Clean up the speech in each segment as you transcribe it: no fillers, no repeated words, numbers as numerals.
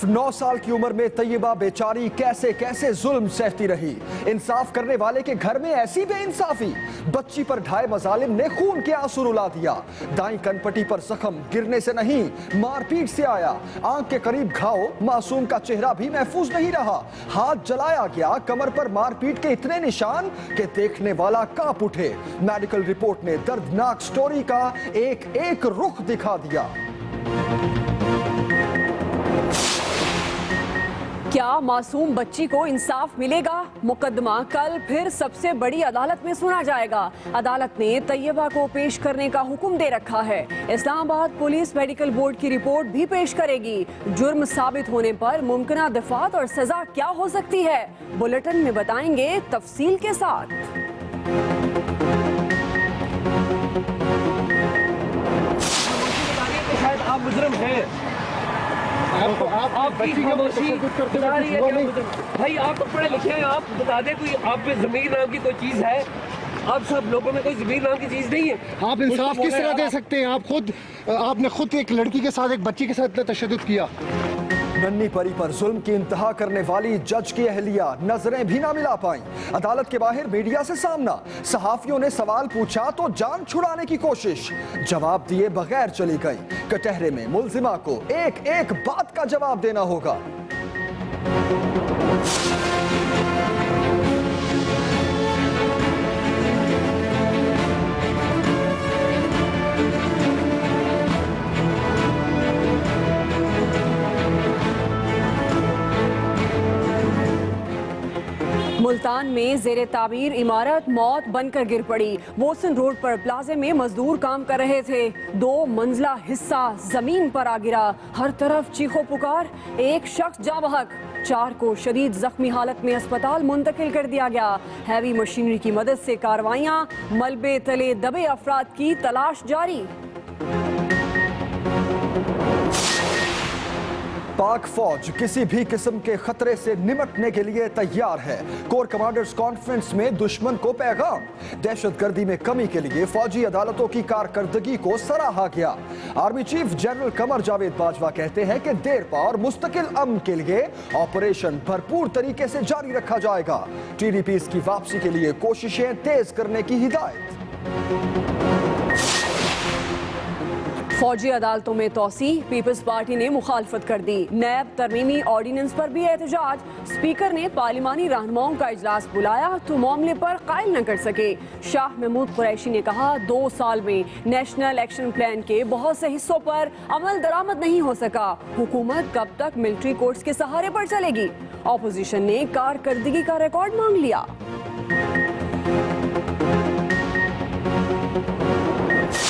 सिर्फ 9 साल की उम्र में तैयबा बेचारी कैसे कैसे जुल्म सहती रही। इंसाफ करने वाले के घर में ऐसी बेइंसाफी। बच्ची पर ढाए मजालिम ने खून के आंसू रुला दिया। दाई कनपटी पर जख्म गिरने से नहीं, मारपीट से आया। आंख के करीब घाव, मासूम का चेहरा भी महफूज नहीं रहा। हाथ जलाया गया, कमर पर मारपीट के इतने निशान कि देखने वाला कांप उठे। मेडिकल रिपोर्ट ने दर्दनाक स्टोरी का एक एक रुख दिखा दिया। क्या मासूम बच्ची को इंसाफ मिलेगा? मुकदमा कल फिर सबसे बड़ी अदालत में सुना जाएगा। अदालत ने तैयबा को पेश करने का हुक्म दे रखा है। इस्लामाबाद पुलिस मेडिकल बोर्ड की रिपोर्ट भी पेश करेगी। जुर्म साबित होने पर मुमकिना दफात और सजा क्या हो सकती है, बुलेटिन में बताएंगे तफसील के साथ। शायद आप मुजरिम हैं। आपकी खामोशी बता रही है कि भाई आप तो पढ़े लिखे हैं, आप बता दें कोई आप पे ज़मीर नाम की कोई चीज़ है? आप सब लोगों में कोई ज़मीर नाम की चीज़ नहीं है। आप इंसाफ किस तरह दे सकते हैं? आपने खुद एक लड़की के साथ, एक बच्ची के साथ इतना तशद्दुद किया। नन्ही परी पर जुल्म की इंतहा करने वाली जज की अहलिया नजरें भी ना मिला पाई। अदालत के बाहर मीडिया से सामना, सहाफियों ने सवाल पूछा तो जान छुड़ाने की कोशिश, जवाब दिए बगैर चली गई। कटहरे में मुल्जिमा को एक एक बात का जवाब देना होगा। मुल्तान में जेरे तामीर इमारत मौत बनकर गिर पड़ी। बोसन रोड पर प्लाजे में मजदूर काम कर रहे थे। 2 मंजिला हिस्सा जमीन पर आ गिरा। हर तरफ चीखो पुकार। एक शख्स जा बहक, 4 को शदीद जख्मी हालत में अस्पताल मुंतकिल कर दिया गया। हैवी मशीनरी की मदद से कार्रवाइयां, मलबे तले दबे अफराद की तलाश जारी। पाक फौज किसी भी किस्म के खतरे से निपटने के लिए तैयार है। कोर कमांडर्स कॉन्फ्रेंस में दुश्मन को पैगाम। दहशतगर्दी में कमी के लिए फौजी अदालतों की कारकर्दगी को सराहा गया। Army chief general Qamar Javed Bajwa कहते हैं कि देरपा और मुस्तकिल अमन के लिए ऑपरेशन भरपूर तरीके से जारी रखा जाएगा। टीडीपीज़ की वापसी के लिए कोशिशें तेज करने की हिदायत। फौजी अदालतों में तोसी, पीपल्स पार्टी ने मुखालफत कर दी। नैब तरमीमी ऑर्डिनेंस पर भी एहतजाज। स्पीकर ने पार्लिमानी रहनुमाओं का इजलास बुलाया तो मामले पर कायल न कर सके। शाह महमूद कुरैशी ने कहा 2 साल में नेशनल एक्शन प्लान के बहुत से हिस्सों पर अमल दरामद नहीं हो सका। हुकूमत कब तक मिलिट्री कोर्ट्स के सहारे पर चलेगी? ऑपोजिशन ने कारकर्दगी का रिकॉर्ड मांग लिया।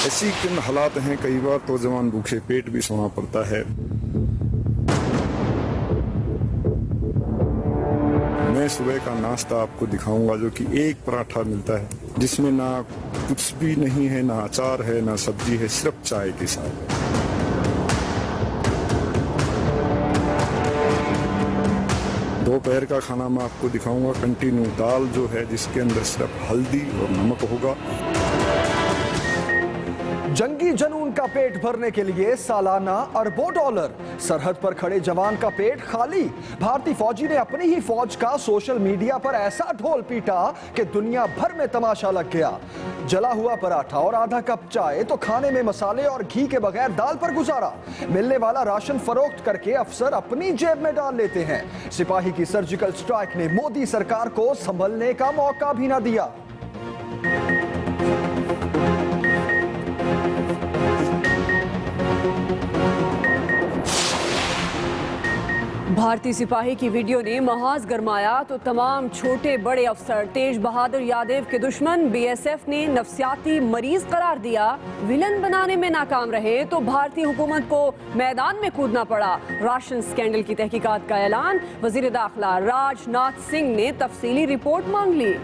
ऐसी किन हालात हैं, कई बार तो जवान भूखे पेट भी सोना पड़ता है। मैं सुबह का नाश्ता आपको दिखाऊंगा जो कि एक पराठा मिलता है जिसमें ना कुछ भी नहीं है, ना अचार है, ना सब्जी है, सिर्फ चाय के साथ। दोपहर का खाना मैं आपको दिखाऊंगा कंटिन्यू दाल जो है जिसके अंदर सिर्फ हल्दी और नमक होगा। जंगी जनून का पेट भरने के लिए सालाना अरबों डॉलर। सरहद पर खड़े जवान का पेट खाली। भारतीय फौजी ने अपनी ही फौज का सोशल मीडिया पर ऐसा ढोल पीटा कि दुनिया भर में तमाशा लग गया। जला हुआ पराठा और आधा कप चाय तो खाने में मसाले और घी के बगैर दाल पर गुजारा। मिलने वाला राशन फरोख्त करके अफसर अपनी जेब में डाल लेते हैं। सिपाही की सर्जिकल स्ट्राइक ने मोदी सरकार को संभलने का मौका भी ना दिया। भारतीय सिपाही की वीडियो ने महाज गरमाया तो तमाम छोटे बड़े अफसर तेज बहादुर यादव के दुश्मन बीएसएफ ने नफ्सियाती मरीज करार दिया। विलन बनाने में नाकाम रहे तो भारतीय हुकूमत को मैदान में कूदना पड़ा। राशन स्कैंडल की तहकीकात का ऐलान। वजीर दाखिला राजनाथ सिंह ने तफसीली रिपोर्ट मांग ली।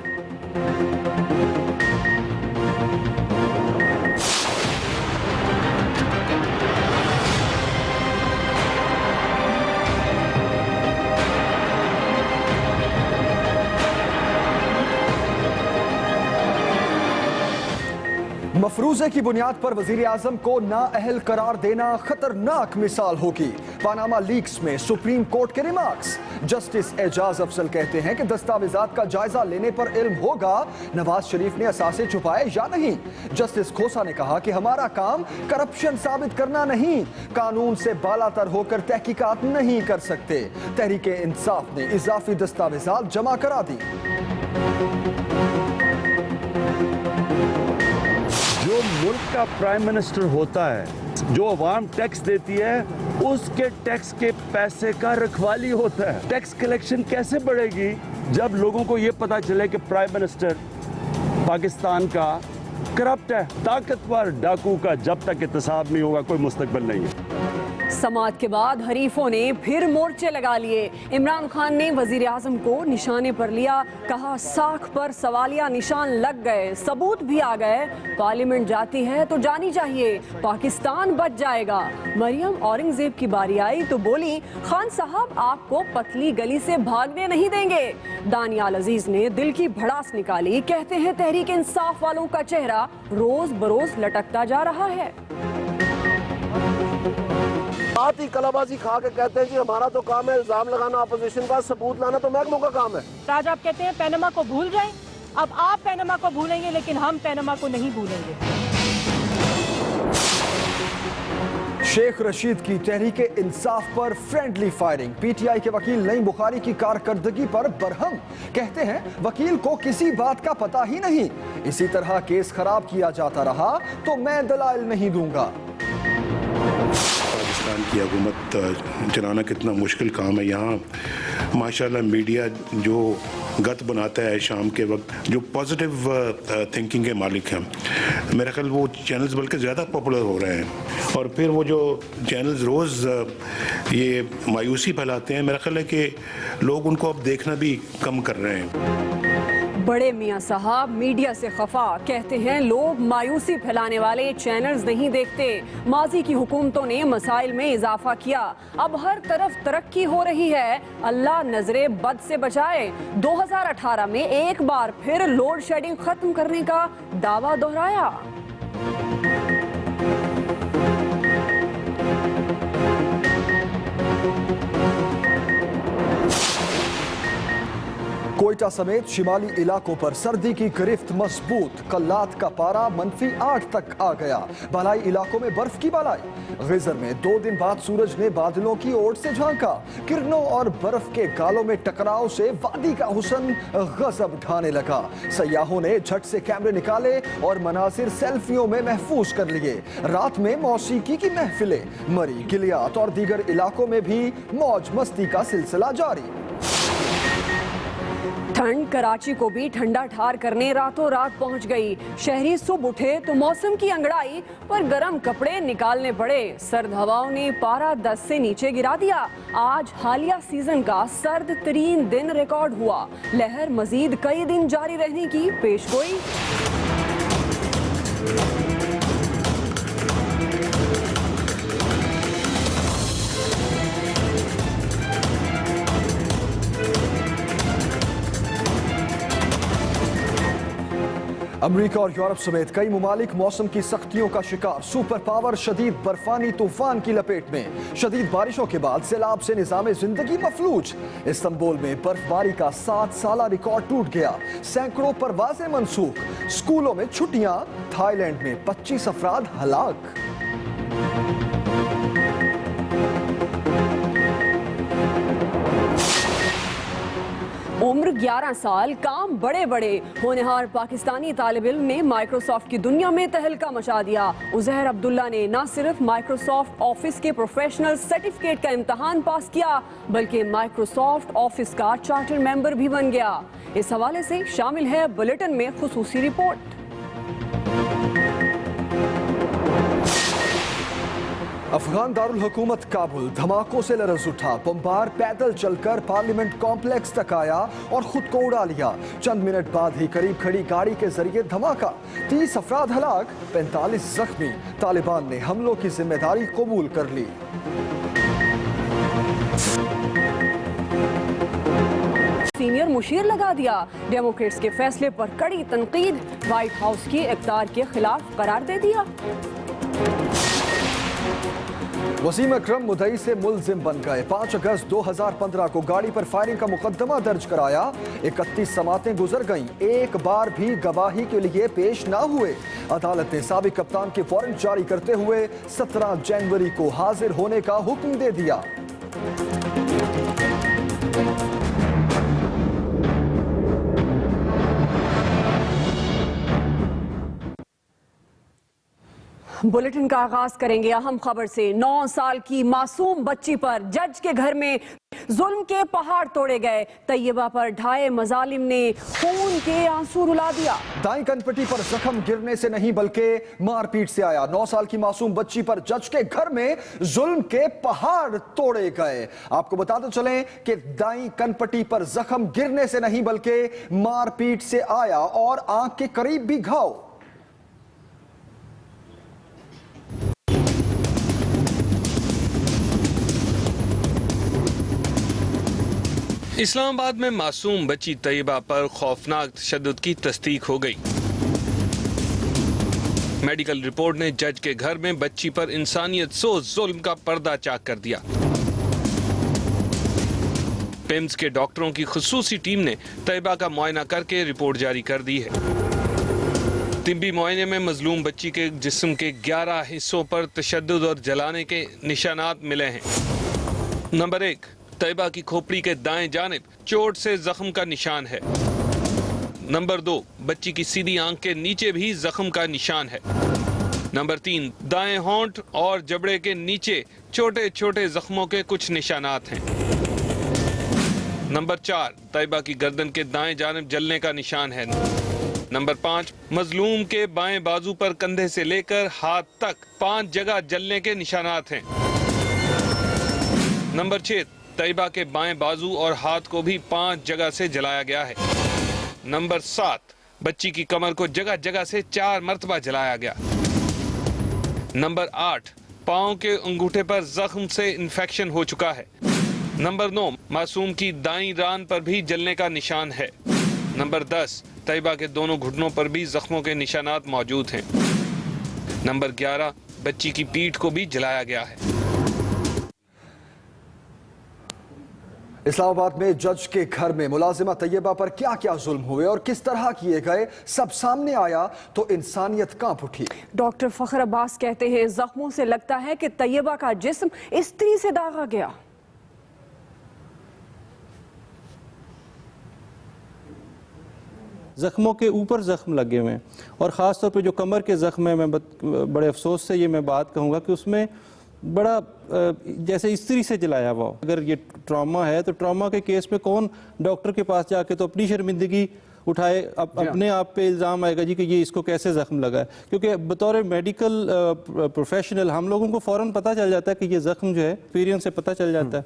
मफरूजे की बुनियाद पर वजीर आजम को नाअहल करार देना खतरनाक मिसाल होगी। पानामा लीक्स में सुप्रीम कोर्ट के रिमार्क्स। जस्टिस एजाज अफजल कहते हैं कि दस्तावेजात का जायजा लेने पर इल्म होगा नवाज शरीफ ने असासे छुपाए या नहीं। जस्टिस खोसा ने कहा कि हमारा काम करप्शन साबित करना नहीं, कानून से बालातर होकर तहकीकात नहीं कर सकते। तहरीक इंसाफ ने इजाफी दस्तावेजात जमा करा दी। जो मुल्क का प्राइम मिनिस्टर होता है, जो अवाम टैक्स देती है, उसके टैक्स के पैसे का रखवाली होता है। टैक्स कलेक्शन कैसे बढ़ेगी जब लोगों को ये पता चले कि प्राइम मिनिस्टर पाकिस्तान का करप्ट है। ताकतवर डाकू का जब तक एहतसाब नहीं होगा कोई मुस्तकबिल नहीं है। समाअत के बाद हरीफों ने फिर मोर्चे लगा लिए। इमरान खान ने वजीर आजम को निशाने पर लिया, कहा साख पर सवालिया निशान लग गए, सबूत भी आ गए, पार्लियामेंट जाती है तो जानी चाहिए, पाकिस्तान बच जाएगा। मरियम औरंगजेब की बारी आई तो बोली, खान साहब आपको पतली गली से भागने नहीं देंगे। दानियाल अजीज ने दिल की भड़ास निकाली, कहते हैं तहरीक इंसाफ वालों का चेहरा रोज बरोज लटकता जा रहा है। बात ही कलाबाजी खा के कहते हैं जी हमारा तो काम है इल्जाम लगाना, अपोजिशन का सबूत लाना तो महकमों का काम है। राज आप कहते हैं पैनमा को भूल जाएं, अब आप पैनमा को भूलेंगे लेकिन हम पैनमा को नहीं भूलेंगे। शेख रशीद की तहरीक इंसाफ पर फ्रेंडली फायरिंग। पीटीआई के वकील नईम बुखारी की कारकर्दगी पर बरहम, कहते हैं वकील को किसी बात का पता ही नहीं, इसी तरह केस खराब किया जाता रहा तो मैं दलाइल नहीं दूंगा। पाकिस्तान की हुकूमत चलाना कितना मुश्किल काम है। यहाँ माशाल्लाह मीडिया जो गत बनाता है शाम के वक्त, जो पॉजिटिव थिंकिंग के मालिक हैं, मेरा ख्याल वो चैनल्स बल्कि ज़्यादा पॉपुलर हो रहे हैं। और फिर वो जो चैनल्स रोज़ ये मायूसी फैलाते हैं, मेरा ख्याल है कि लोग उनको अब देखना भी कम कर रहे हैं। बड़े मियां साहब मीडिया से खफा, कहते हैं लोग मायूसी फैलाने वाले चैनल्स नहीं देखते। माजी की हुकूमतों ने मसाइल में इजाफा किया, अब हर तरफ तरक्की हो रही है, अल्लाह नजरे बद से बचाए। 2018 में एक बार फिर लोड शेडिंग खत्म करने का दावा दोहराया। कोयटा समेत शिमाली इलाकों पर सर्दी की गिरफ्त मजबूत। कल्लात का पारा -8 तक आ गया। बालाई इलाकों में बर्फ की बालाई। गिजर में 2 दिन बाद सूरज ने बादलों की ओर से झांका। किरणों और बर्फ के गालों में टकराव से वादी का हुस्न गजब ढाने लगा। सयाहों ने झट से कैमरे निकाले और मनाजिर सेल्फियों में महफूज कर लिए। रात में मौसीकी की महफिलें, मरी, गिलियात और दीगर इलाकों में भी मौज मस्ती का सिलसिला जारी। ठंड कराची को भी ठंडा ठार करने रातों रात पहुंच गई। शहरी सुबह उठे तो मौसम की अंगड़ाई पर गर्म कपड़े निकालने पड़े। सर्द हवाओं ने पारा 10 से नीचे गिरा दिया। आज हालिया सीजन का सर्द तरीन दिन रिकॉर्ड हुआ। लहर मजीद कई दिन जारी रहने की पेशगोई। अमेरिका और यूरोप समेत कई ममालिक मौसम की सख्तियों का शिकार। सुपर पावर शदीद बर्फानी तूफान की लपेट में। शदीद बारिशों के बाद सैलाब से निजाम जिंदगी मफलूज। इस्तांबुल में बर्फबारी का 7 साला रिकॉर्ड टूट गया। सैकड़ों परवाजें मनसूख। स्कूलों में छुट्टियां। थाईलैंड में 25 अफराद हलाक। उम्र 11 साल, काम बड़े बड़े। होनहार पाकिस्तानी तालिब इल्म ने माइक्रोसॉफ्ट की दुनिया में तहलका मचा दिया। उजैर अब्दुल्ला ने न सिर्फ माइक्रोसॉफ्ट ऑफिस के प्रोफेशनल सर्टिफिकेट का इम्तहान पास किया, बल्कि माइक्रोसॉफ्ट ऑफिस का चार्टर मेंबर भी बन गया। इस हवाले से शामिल है बुलेटिन में खुसूसी रिपोर्ट। अफगान दारुल हुकूमत काबुल धमाकों से लरज उठा। बमबार पैदल चलकर पार्लियामेंट कॉम्प्लेक्स तक आया और खुद को उड़ा लिया। चंद मिनट बाद ही करीब खड़ी गाड़ी के जरिए धमाका। 30 अफराद हलाक, 45 जख्मी। तालिबान ने हमलों की जिम्मेदारी कबूल कर ली। सीनियर मुशीर लगा दिया। डेमोक्रेट्स के फैसले पर कड़ी तनकीद, व्हाइट हाउस की इक़्तिदार के खिलाफ करार दे दिया। वसीम अकरम मुद्दई से मुलजिम बन गए। 5 अगस्त 2015 को गाड़ी पर फायरिंग का मुकदमा दर्ज कराया। 31 समातें गुजर गईं, एक बार भी गवाही के लिए पेश ना हुए। अदालत ने साबिक कप्तान के वारंट जारी करते हुए 17 जनवरी को हाजिर होने का हुक्म दे दिया। बुलेटिन का आगाज करेंगे अहम खबर से। 9 साल की मासूम बच्ची पर जज के घर में जुल्म के पहाड़ तोड़े गए। तैयबा पर ढाए मजालिम ने खून के आंसू रुला दिया। दाई कनपट्टी पर जख्म गिरने से नहीं बल्कि मारपीट से आया। 9 साल की मासूम बच्ची पर जज के घर में जुल्म के पहाड़ तोड़े गए। आपको बताते चलें कि दाई कनपट्टी पर जख्म गिरने से नहीं बल्कि मारपीट से आया और आंख के करीब भी घाव। इस्लामाबाद में मासूम बच्ची तैयबा पर खौफनाक तशद्दुद की तस्दीक हो गई। मेडिकल रिपोर्ट ने जज के घर में बच्ची पर इंसानियत सोज जुल्म का पर्दा चाक कर दिया। पिम्स के डॉक्टरों की खुसूसी टीम ने तैयबा का मुआयना करके रिपोर्ट जारी कर दी है। तिब्बी मुआयने में मजलूम बच्ची के जिस्म के 11 हिस्सों पर तशद्दुद और जलाने के निशानात मिले हैं। नंबर 1, तैयबा की खोपड़ी के दाएं जानिब चोट से जख्म का निशान है। नंबर 2, बच्ची की सीधी आंख के नीचे भी जख्म का निशान है। नंबर 3, दाएं होंठ और जबड़े के नीचे छोटे छोटे जख्मों के कुछ निशानात हैं। नंबर 4, तैयबा की गर्दन के दाएं जानिब जलने का निशान है। नंबर 5, मजलूम के बाएं बाजू पर कंधे से लेकर हाथ तक 5 जगह जलने के निशानात हैं। नंबर 6, तैयबा के बाएं बाजू और हाथ को भी 5 जगह से जलाया गया है। नंबर 7, बच्ची की कमर को जगह जगह से 4 मरतबा जलाया गया। नंबर 8, पाँव के अंगूठे पर जख्म से इन्फेक्शन हो चुका है। नंबर 9, मासूम की दाईं रान पर भी जलने का निशान है। नंबर 10, तैयबा के दोनों घुटनों पर भी जख्मों के निशानात मौजूद हैं। नंबर 11, बच्ची की पीठ को भी जलाया गया है। इस्लामाबाद में जज के घर में मुलाजिमा तैयबा पर क्या क्या जुल्म हुए और किस तरह किए गए, सब सामने आया तो इंसानियत कांप उठी। डॉक्टर फखर अब्बास कहते हैं जख्मों से लगता है कि तैयबा का जिस्म इस्त्री से दागा गया। जख्मों के ऊपर जख्म लगे हुए हैं और ख़ास तौर पे जो कमर के जख्म है, मैं बड़े अफसोस से ये मैं बात कहूँगा कि उसमें बड़ा जैसे इस्त्री से जलाया हुआ। अगर ये ट्रॉमा है तो ट्रॉमा के केस में कौन डॉक्टर के पास जाके तो अपनी शर्मिंदगी उठाए, अपने आप पे इल्ज़ाम आएगा जी कि ये इसको कैसे ज़ख्म लगा है, क्योंकि बतौर मेडिकल प्रोफेशनल हम लोगों को फ़ौरन पता चल जाता है कि ये ज़ख्म जो है एक्सपीरियंस से पता चल जाता है।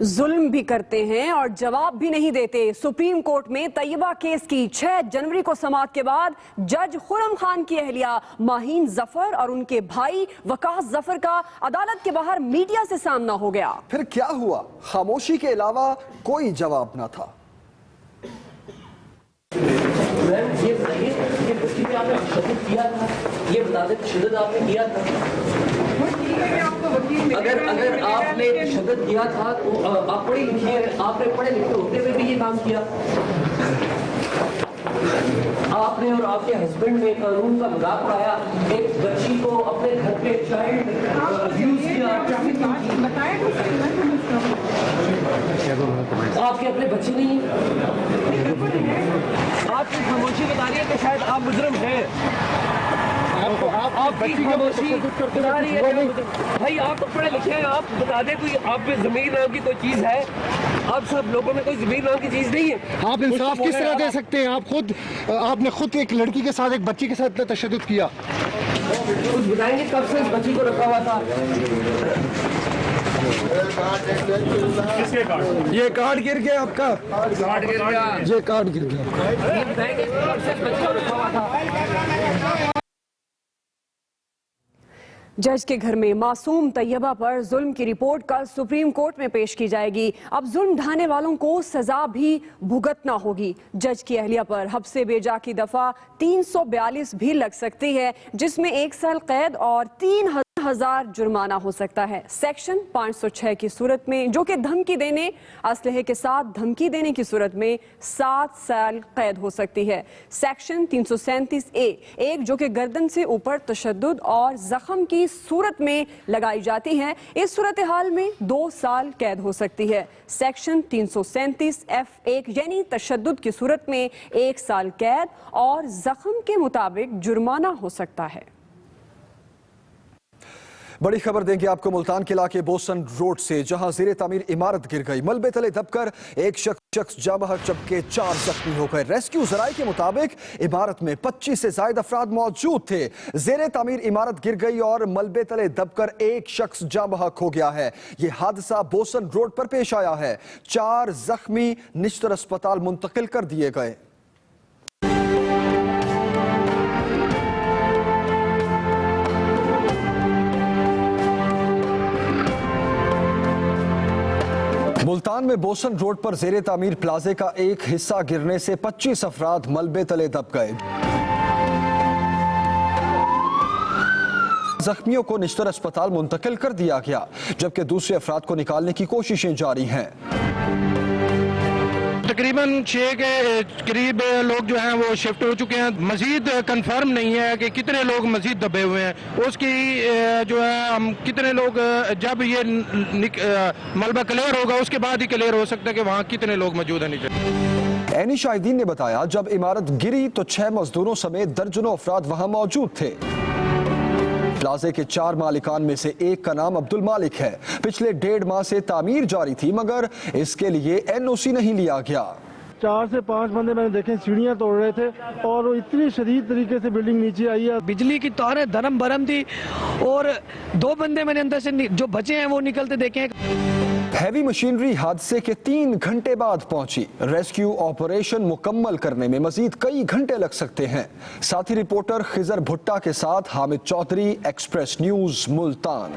जुल्म भी करते हैं और जवाब भी नहीं देते। सुप्रीम कोर्ट में तैयबा केस की 6 जनवरी को समाअत के बाद जज खुरम खान की अहलिया माहीन जफर और उनके भाई वकास जफर का अदालत के बाहर मीडिया से सामना हो गया। फिर क्या हुआ? खामोशी के अलावा कोई जवाब न था। ये बताइए कि बच्ची पे आपने तशद्दुद किया था, ये बता दें तशद्दुद आपने किया था। अगर आपने तशद्दुद किया था तो आप पढ़े लिखे हैं, आपने पढ़े लिखे होते हुए भी ये काम किया। आपने और आपके हस्बैंड ने कानून का मजाक उड़ाया, एक बच्ची को अपने घर पे चाइल्ड यूज किया, आपके अपने बच्चे नहीं हैं। आपकी खामोशी बता रही है कि शायद आप मुजरिम हैं। आपकी खामोशी बता रही है भाई आप तो पढ़े लिखे हैं, आप बता दें कोई आप में ज़मीर नाम की कोई चीज़ है? आप सब लोगों में कोई ज़मीर नाम की चीज़ नहीं है। आप इंसाफ किस तरह दे सकते हैं? आपने खुद एक लड़की के साथ, एक बच्ची के साथ तशद्दुद किया। कुछ बताएंगे कब से इस बच्ची को रखा हुआ था? किसके कार्ड? ये कार्ड गिर गया आपका। कार्ड गिर गया। ये कार्ड गिर गया। ये बताएंगे कब से इस बच्ची को रखा हुआ था? जज के घर में मासूम तैयबा पर जुल्म की रिपोर्ट कल सुप्रीम कोर्ट में पेश की जाएगी। अब जुल्म ढाने वालों को सजा भी भुगतना होगी। जज की अहलिया पर हब्से बेजा की दफा 342 भी लग सकती है, जिसमें 1 साल कैद और 3,000 जुर्माना हो सकता है। सेक्शन 506 की सूरत में, जो कि धमकी देने, असलहे के साथ धमकी देने की सूरत में 7 साल कैद हो सकती है। सेक्शन 337A, एक जो कि गर्दन से ऊपर तशद्दुद और जख्म की सूरत में लगाई जाती है, इस सूरत हाल में 2 साल कैद हो सकती है। सेक्शन 337F1 यानी तशद्दुद की सूरत में 1 साल कैद और जख्म के मुताबिक जुर्माना हो सकता है। बड़ी खबर देंगे आपको मुल्तान के इलाके बोसन रोड से, जहां जेरे तामीर इमारत गिर गई। मलबे तले दबकर एक शख्स जाँ बहक जबकि 4 जख्मी हो गए। रेस्क्यू जराये के मुताबिक इमारत में 25 से ज्यादा अफराद मौजूद थे। जेरे तामीर इमारत गिर गई और मलबे तले दबकर एक शख्स जाँ बहक हो गया है। यह हादसा बोसन रोड पर पेश आया है। 4 जख्मी निश्तर अस्पताल मुंतकिल कर दिए गए। मुल्तान में बोसन रोड पर जेरे तामीर प्लाजे का एक हिस्सा गिरने से 25 अफराद मलबे तले दब गए। जख्मियों को निश्तर अस्पताल मुंतकिल कर दिया गया, जबकि दूसरे अफराद को निकालने की कोशिशें जारी हैं। तकरीबन 6 के करीब लोग जो हैं वो शिफ्ट हो चुके हैं। मजीद कंफर्म नहीं है कि कितने लोग मजीद दबे हुए हैं। उसकी जो है हम कितने लोग, जब ये मलबा क्लियर होगा उसके बाद ही क्लियर हो सकता है कि वहाँ कितने लोग मौजूद हैं नीचे। एनी शाहिदीन ने बताया, जब इमारत गिरी तो 6 मजदूरों समेत दर्जनों अफराद वहां मौजूद थे। प्लाजे के 4 मालिकान में से एक का नाम अब्दुल मालिक है। पिछले 1.5 माह से तामीर जारी थी, मगर इसके लिए NOC नहीं लिया गया। 4 से 5 बंदे मैंने देखे सीढ़ियां तोड़ रहे थे और वो इतनी शदीद तरीके से बिल्डिंग नीचे आई है। बिजली की तारें धर्म भरम थी और 2 बंदे मैंने अंदर से जो बचे हैं वो निकलते देखे हैं। हैवी मशीनरी हादसे के 3 घंटे बाद पहुंची। रेस्क्यू ऑपरेशन मुकम्मल करने में मजीद कई घंटे लग सकते हैं। साथी रिपोर्टर खिजर भुट्टा के साथ हामिद चौधरी, एक्सप्रेस न्यूज मुल्तान।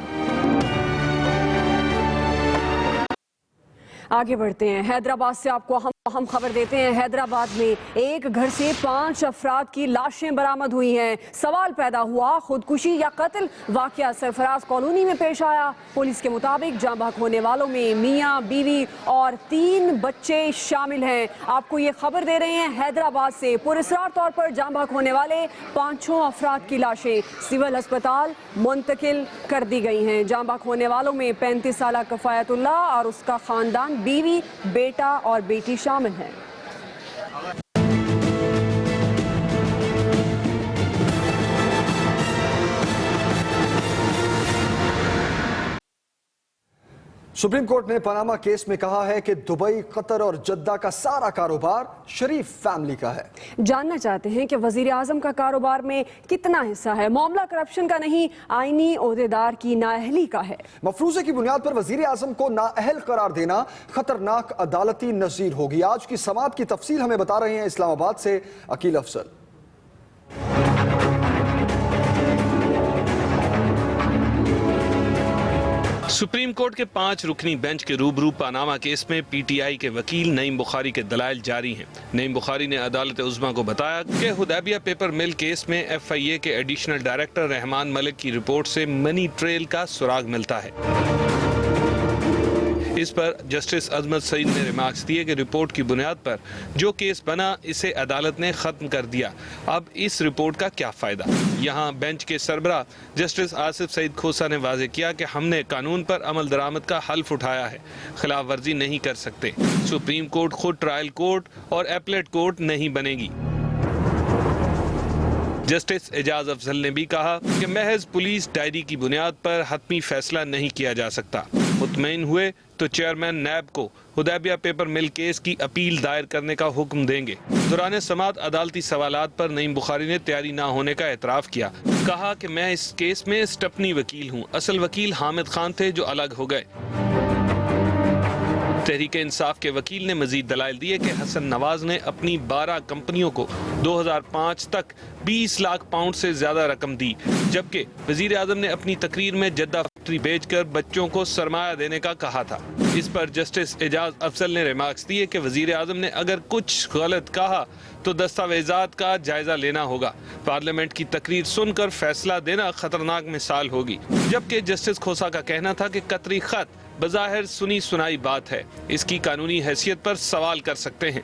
आगे बढ़ते हैं। हैदराबाद से आपको हम खबर देते हैं। हैदराबाद में एक घर से 5 अफराद की लाशें बरामद हुई हैं। सवाल पैदा हुआ, खुदकुशी या कत्ल। वाकया सरफराज कॉलोनी में पेश आया। पुलिस के मुताबिक जाँ बहक होने वालों में मियाँ, बीवी और 3 बच्चे शामिल हैं। आपको ये खबर दे रहे हैं हैदराबाद से। पुरस्कार तौर पर जाँ बहक होने वाले 5 अफराद की लाशें सिविल अस्पताल मुंतकिल कर दी गई हैं। जाँ बहक होने वालों में 35 साल कफायतुल्लाह और उसका खानदान, बीवी, बेटा और बेटी शामिल हैं। सुप्रीम कोर्ट ने पनामा केस में कहा है कि दुबई, कतर और जद्दा का सारा कारोबार शरीफ फैमिली का है। जानना चाहते हैं कि वजीर आजम का कारोबार में कितना हिस्सा है। मामला करप्शन का नहीं, आईनी ओहदेदार की नाअहली का है। मफरूजे की बुनियाद पर वजीर आजम को नाअहल करार देना खतरनाक अदालती नजीर होगी। आज की समाअत की तफसील हमें बता रहे हैं इस्लामाबाद से अकील अफजल। सुप्रीम कोर्ट के 5 रुकनी बेंच के रूबरू पनामा केस में PTI के वकील नईम बुखारी के दलाइल जारी हैं। नईम बुखारी ने अदालत उज़्मा को बताया कि हुदैबिया पेपर मिल केस में FIA के एडिशनल डायरेक्टर रहमान मलिक की रिपोर्ट से मनी ट्रेल का सुराग मिलता है। इस पर जस्टिस अजमत सईद ने रिमार्क्स दिए कि रिपोर्ट की बुनियाद पर जो केस बना इसे अदालत ने खत्म कर दिया। अब इस रिपोर्ट का क्या फायदा। यहाँ बेंच के सरबरा जस्टिस आसिफ सईद खोसा ने वाजे किया कि हमने कानून पर अमल दरामद का हल्फ उठाया है, खिलाफ वर्जी नहीं कर सकते। सुप्रीम कोर्ट खुद ट्रायल कोर्ट और एपलेट कोर्ट नहीं बनेगी। जस्टिस एजाज अफजल ने भी कहा कि महज पुलिस डायरी की बुनियाद पर हतमी फैसला नहीं किया जा सकता। मुतमईन हुए तो चेयरमैन नैब को हुदैबिया पेपर मिल केस की अपील दायर करने का हुक्म देंगे। दौरान समाअत अदालती सवालात पर नईम बुखारी ने तैयारी ना होने का एतराफ़ किया। कहा कि मैं इस केस में स्टपनी वकील हूँ, असल वकील हामिद खान थे जो अलग हो गए। तहरीक इंसाफ के वकील ने मजीद दलाइल दिए कि हसन नवाज ने अपनी 12 कंपनियों को 2005 तक 20 लाख पाउंड से ज्यादा रकम दी, जबकि वजीर आजम ने अपनी तकरीर में जद्दा फैक्ट्री बेचकर बच्चों को सरमाया देने का कहा था। इस पर जस्टिस एजाज अफजल ने रिमार्क्स दिए कि वजीर आजम ने अगर कुछ गलत कहा तो दस्तावेजात का जायजा लेना होगा। पार्लियामेंट की तकरीर सुनकर फैसला देना खतरनाक मिसाल होगी। जबकि जस्टिस खोसा का कहना था कि कतरी खत बज़ाहिर सुनी सुनाई बात है, इसकी कानूनी हैसियत पर सवाल कर सकते हैं।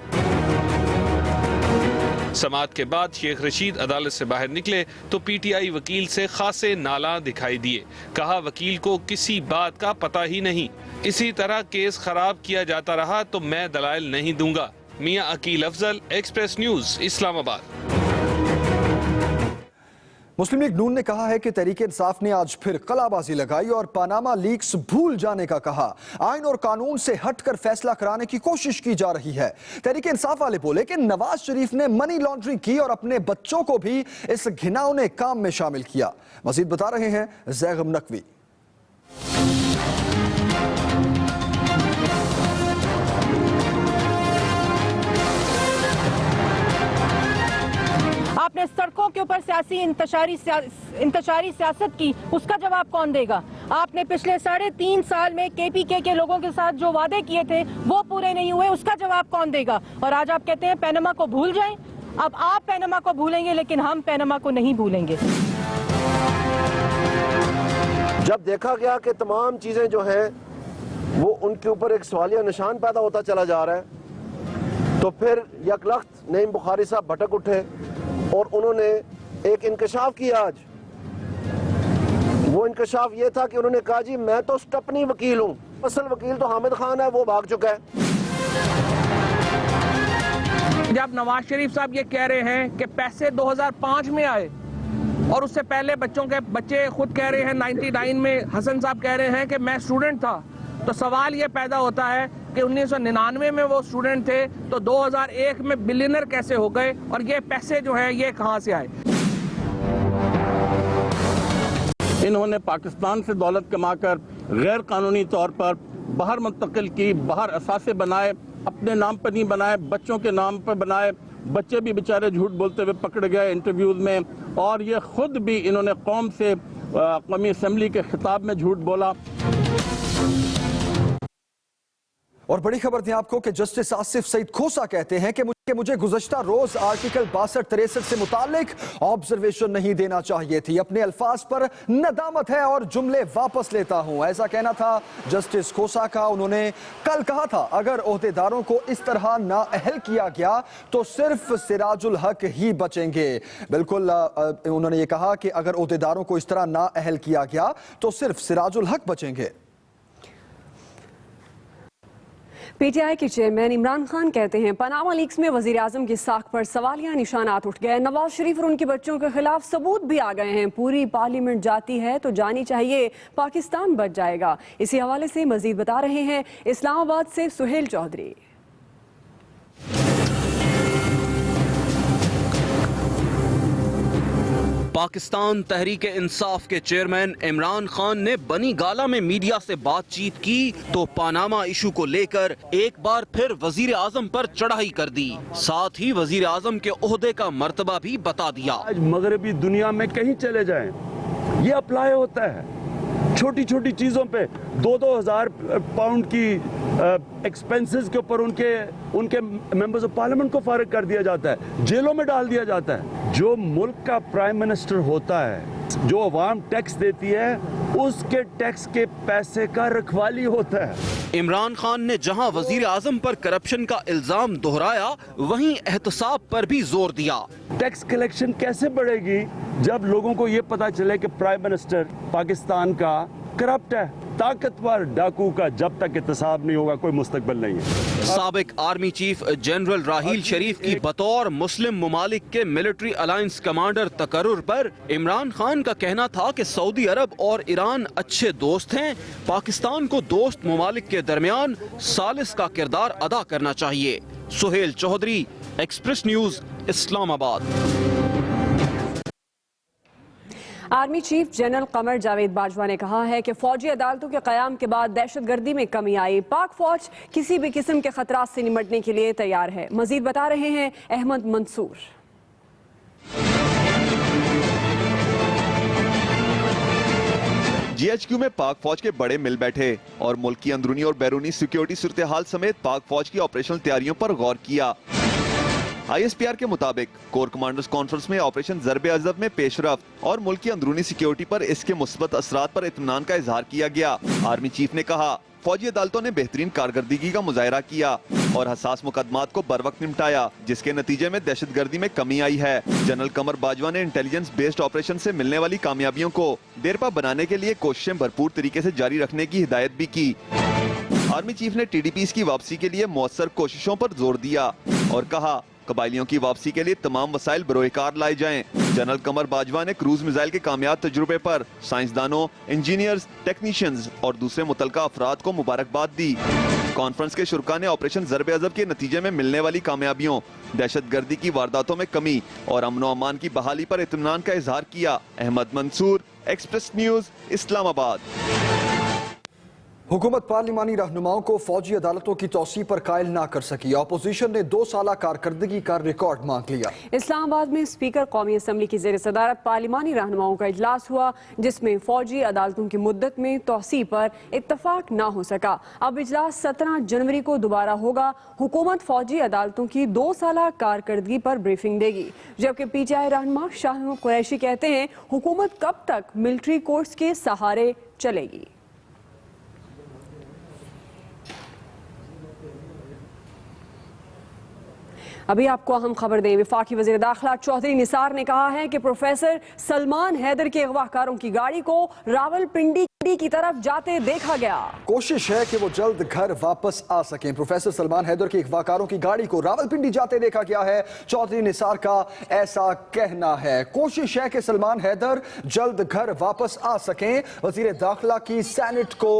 समाअत के बाद शेख रशीद अदालत से बाहर निकले तो पीटीआई वकील से खासे नाला दिखाई दिए। कहा वकील को किसी बात का पता ही नहीं, इसी तरह केस खराब किया जाता रहा तो मैं दलाइल नहीं दूंगा। मियां अकील अफजल, एक्सप्रेस न्यूज, इस्लामाबाद। मुस्लिम लीग नून ने कहा है कि तहरीक इंसाफ ने आज फिर कलाबाजी लगाई और पानामा लीक्स भूल जाने का कहा। आइन और कानून से हटकर फैसला कराने की कोशिश की जा रही है। तहरीक इंसाफ वाले बोले कि नवाज शरीफ ने मनी लॉन्ड्रिंग की और अपने बच्चों को भी इस घिनौने काम में शामिल किया। मजीद बता रहे हैं जैगम नकवी। आपने सड़कों के ऊपर सियासी इंतशारी सियासत की, उसका जवाब कौन देगा? आपने पिछले 3.5 साल में केपीके के लोगों के साथ जो वादे किए थे वो पूरे नहीं हुए, उसका जवाब कौन देगा? और आज आप कहते हैं पैनामा को भूल जाएं। अब आप पैनामा को भूलेंगे लेकिन हम पैनामा को नहीं भूलेंगे। जब देखा गया कि तमाम चीजें जो हैं वो उनके ऊपर एक सवालिया निशान पैदा होता चला जा रहा है, तो फिर यकलख्त नईम बुखारी साहब भटक उठे और उन्होंने एक इंकशाफ किया। आज वो इंकशाफ ये था कि उन्होंने कहा जी मैं तो स्टपनी वकील हूँ, असल वकील तो हामिद खान है, वो भाग चुका है। जब नवाज शरीफ साहब ये कह रहे हैं कि पैसे 2005 में आए और उससे पहले बच्चे खुद कह रहे हैं 99 में हसन साहब कह रहे हैं कि मैं स्टूडेंट था, तो सवाल ये पैदा होता है कि 1999 में वो स्टूडेंट थे तो 2001 में बिलियनर कैसे हो गए और ये पैसे जो हैं ये कहां से आए? इन्होंने पाकिस्तान से दौलत कमाकर गैर कानूनी तौर पर बाहर मुंतकिल की, बाहर असासे बनाए, अपने नाम पर नहीं बनाए, बच्चों के नाम पर बनाए। बच्चे भी बेचारे झूठ बोलते हुए पकड़े गए इंटरव्यूज में, और ये खुद भी इन्होंने कौम से कौमी असम्बली के खिताब में झूठ बोला। और बड़ी खबर थी आपको कि जस्टिस आसिफ सईद खोसा कहते हैं कि मुझे गुज़श्ता रोज आर्टिकल 62-63 से मुतालिक ऑब्जर्वेशन नहीं देना चाहिए थी। अपने अल्फाज पर नदामत है और जुमले वापस लेता हूं, ऐसा कहना था जस्टिस खोसा का। उन्होंने कल कहा था अगर ओहदेदारों को इस तरह नाअहल किया गया तो सिर्फ सिराजुल हक ही बचेंगे। बिल्कुल उन्होंने ये कहा कि अगर ओहदेदारों को इस तरह नाअहल किया गया तो सिर्फ सिराजुल हक बचेंगे। पीटीआई के चेयरमैन इमरान खान कहते हैं पनामा लीक्स में वजीर आजम की साख पर सवालिया निशानात उठ गए। नवाज शरीफ और उनके बच्चों के खिलाफ सबूत भी आ गए हैं। पूरी पार्लियामेंट जाती है तो जानी चाहिए, पाकिस्तान बच जाएगा। इसी हवाले से मजीद बता रहे हैं इस्लामाबाद से सुहेल चौधरी। पाकिस्तान तहरीक इंसाफ के चेयरमैन इमरान खान ने बनी गाला में मीडिया से बातचीत की तो पानामा इशू को लेकर एक बार फिर वजीर आजम पर चढ़ाई कर दी। साथ ही वजीर आजम के ओहदे का मर्तबा भी बता दिया। आज मगरबी दुनिया में कहीं चले जाएं, ये अप्लाई होता है। छोटी छोटी चीजों पे 2-2 हज़ार पाउंड की एक्सपेंसेस के ऊपर उनके मेंबर्स ऑफ पार्लियामेंट को फारिग कर दिया जाता है, जेलों में डाल दिया जाता है। जो मुल्क का प्राइम मिनिस्टर होता है, जो अवाम टैक्स देती है, उसके टैक्स के पैसे का रखवाली होता है। इमरान खान ने जहां वजीर आजम पर करप्शन का इल्जाम दोहराया, वहीं एहतसाब पर भी जोर दिया। टैक्स कलेक्शन कैसे बढ़ेगी जब लोगों को ये पता चले कि प्राइम मिनिस्टर पाकिस्तान का करप्ट है? ताकतवर डाकू का जब तक एहतसाब नहीं होगा कोई मुस्तकबिल नहीं है। साबिक आर्मी चीफ जनरल राहील शरीफ की बतौर मुस्लिम मुमालिक के मिलिट्री अलायंस कमांडर तकर्रुर पर इमरान खान का कहना था कि सऊदी अरब और ईरान अच्छे दोस्त हैं, पाकिस्तान को दोस्त मुमालिक के दरमियान सालिस का किरदार अदा करना चाहिए। Suhail Chaudhry, Express News, Islamabad. Army chief general Qamar Javed Bajwa ने कहा है कि फौजी अदालतों के कयाम के बाद दहशतगर्दी में कमी आई। पाक फौज किसी भी किस्म के खतरात से निपटने के लिए तैयार है। मजीद बता रहे हैं अहमद मंसूर। GHQ में पाक फौज के बड़े मिल बैठे और मुल्क की अंदरूनी और बैरूनी सिक्योरिटी सूरत हाल समेत पाक फौज की ऑपरेशनल तैयारियों पर गौर किया। ISPR के मुताबिक कोर कमांडर्स कॉन्फ्रेंस में ऑपरेशन ज़र्ब अज़ब में पेशरफ्त और मुल्क की अंदरूनी सिक्योरिटी पर इसके मुस्बत असरात पर इत्मीनान का इजहार किया गया। आर्मी चीफ ने कहा, फौजी अदालतों ने बेहतरीन कारकर्दगी का मुजाहरा किया और हसास मुकदमात को बर वक्त निपटाया, जिसके नतीजे में दहशतगर्दी में कमी आई है। जनरल कमर बाजवा ने इंटेलिजेंस बेस्ड ऑपरेशन से मिलने वाली कामयाबियों को देरपा बनाने के लिए कोशिशें भरपूर तरीके से जारी रखने की हिदायत भी की। आर्मी चीफ ने TDPs की वापसी के लिए मौसर कोशिशों पर जोर दिया और कहा, कबायलियों की वापसी के लिए तमाम वसाइल बरोएकार लाए जाएं। जनरल कमर बाजवा ने क्रूज मिसाइल के कामयाब तजुर्बे पर साइंसदानों, इंजीनियर्स, टेक्नीशियंस और दूसरे मुतलका अफराद को मुबारकबाद दी। कॉन्फ्रेंस के शुरका ने ऑपरेशन ज़र्ब अज़ब के नतीजे में मिलने वाली कामयाबियों, दहशतगर्दी की वारदातों में कमी और अमन व अमान की बहाली पर इत्मीनान का इजहार किया। Ahmad Mansoor, Express News, Islamabad. हुकूमत पार्लिमानी रहनुमाओं को फौजी अदालतों की तौसी पर कायल ना कर सकी। अपोजिशन ने 2 साल कारकर्दगी का रिकॉर्ड मांग लिया। इस्लामाबाद में स्पीकर कौमी असम्बली की ज़ेर सदारत पार्लिमानी रहनुमाओं का इजलास हुआ, जिसमें फौजी अदालतों की मुद्दत में तौसी पर इत्तफाक ना हो सका। अब इजलास 17 जनवरी को दोबारा होगा। हुकूमत फौजी अदालतों की 2 साल कारकर्दगी पर ब्रीफिंग देगी, जबकि PTI रहनुमा शाह कुरैशी कहते हैं हुकूमत कब तक मिलिट्री कोर्ट्स के सहारे चलेगी। अभी आपको अहम खबर दें। वफाकी वज़ीर दाखिला चौधरी निसार ने कहा है कि प्रोफेसर सलमान हैदर के अगवाकारों की गाड़ी को रावलपिंडी की तरफ जाते देखा गया। कोशिश है कि वो जल्द घर वापस आ सकें। प्रोफेसर सलमान हैदर के अगवाकारों की गाड़ी को रावलपिंडी जाते देखा गया है। चौधरी निसार का ऐसा कहना है। कोशिश है कि सलमान हैदर जल्द घर वापस आ सकें। वज़ीर दाखिला की सेनेट को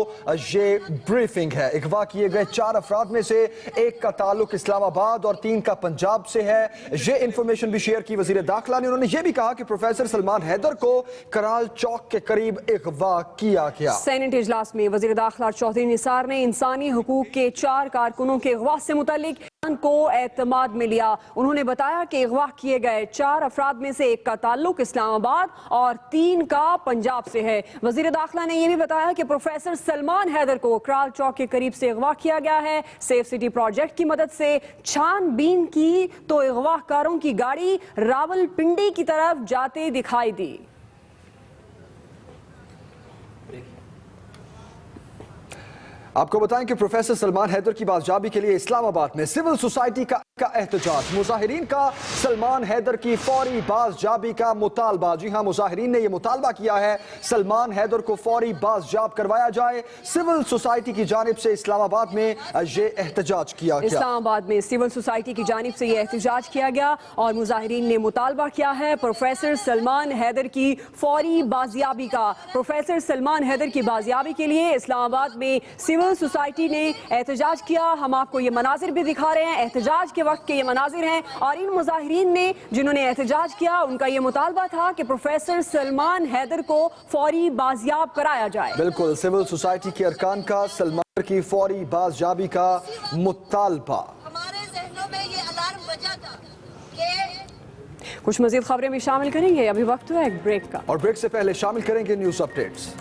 ये ब्रीफिंग है। अगवा किए गए 4 अफराद में से एक का ताल्लुक इस्लामाबाद और 3 का पंजाब से है। ये इंफॉर्मेशन भी शेयर की वज़ीर दाखिला ने। उन्होंने ये भी कहा कि प्रोफेसर सलमान हैदर को कराल चौक के करीब अगवा किया गया। सेनेट इजलास में वज़ीर दाखिला चौधरी निसार ने इंसानी हुकूक के 4 कारकुनों के अगवा से मुतालिक को एतमाद में लिया। उन्होंने बताया कि अगवा किए गए 4 अफराद में से एक का ताल्लुक इस्लामाबाद और 3 का पंजाब से है। वज़ीर दाखिला ने यह भी बताया कि प्रोफेसर सलमान हैदर को कराल चौक के करीब से अगवा किया गया है। सेफ सिटी प्रोजेक्ट की मदद से छानबीन की तो अगवाकारों की गाड़ी रावलपिंडी की तरफ जाते दिखाई दी। आपको बताएं कि प्रोफेसर सलमान हैदर की बाजियाबी के लिए इस्लामाबाद में सिविल सोसाइटी का एहतजाज। मुजाहिरीन का सलमान हैदर की फौरी बाजियाबी का मुतालबा। जी हां, मुजाहिरीन ने यह मुतालबा किया है सलमान हैदर को फौरी बाजियाब करवाया जाए। सिविल सोसाइटी की जानिब से इस्लामाबाद में यह एहतजाज किया गया। इस्लामाबाद में सिविल सोसाइटी की जानिब से यह एहतजाज किया गया और मुजाहिरीन ने मुतालबा किया है प्रोफेसर सलमान हैदर की फौरी बाजियाबी का। प्रोफेसर सलमान हैदर की बाजियाबी के लिए इस्लामाबाद में सिविल सोसाइटी ने एहतजाज किया। हम आपको ये मनाजिर भी दिखा रहे हैं, एहतजाज के वक्त के ये मनाजिर हैं। और इन मुजाहिरीन ने जिन्होंने एहतजाज किया उनका ये मुतालबा था कि प्रोफेसर सलमान हैदर को फौरी बाजियाब कराया जाए। बिल्कुल, सिविल सोसाइटी के अरकान का सलमान की फौरी बाजियाबी का मुतालबा। हमारे ज़हनों में ये अलार्म बजा था कि कुछ मजीद खबरें भी शामिल करेंगे। अभी वक्त हुआ एक ब्रेक का और ब्रेक से पहले शामिल करेंगे न्यूज अपडेट्स।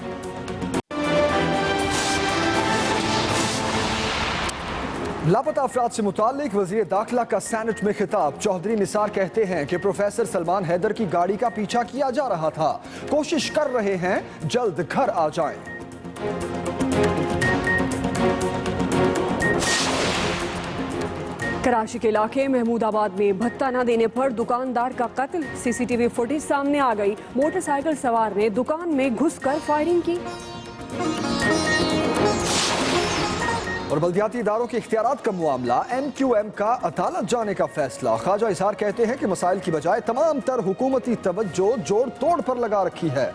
लापता अफराद से मुतालिक वज़ीर दाखिला का सेनेट में खिताब। चौधरी निसार कहते हैं कि प्रोफेसर सलमान हैदर की गाड़ी का पीछा किया जा रहा था। कोशिश कर रहे हैं जल्द घर आ जाएं। कराची के इलाके महमूदाबाद में भत्ता न देने पर दुकानदार का कत्ल। CCTV फुटेज सामने आ गई। मोटरसाइकिल सवार ने दुकान में घुसकर फायरिंग की। और बल्दियाती इदारों के इख्तियारात का मामला। MQM का अदालत जाने का फैसला। ख्वाजा इजहार कहते हैं कि मसाइल की बजाय तमाम तर हुकूमती तवज्जो जोड़ तोड़ पर लगा रखी है।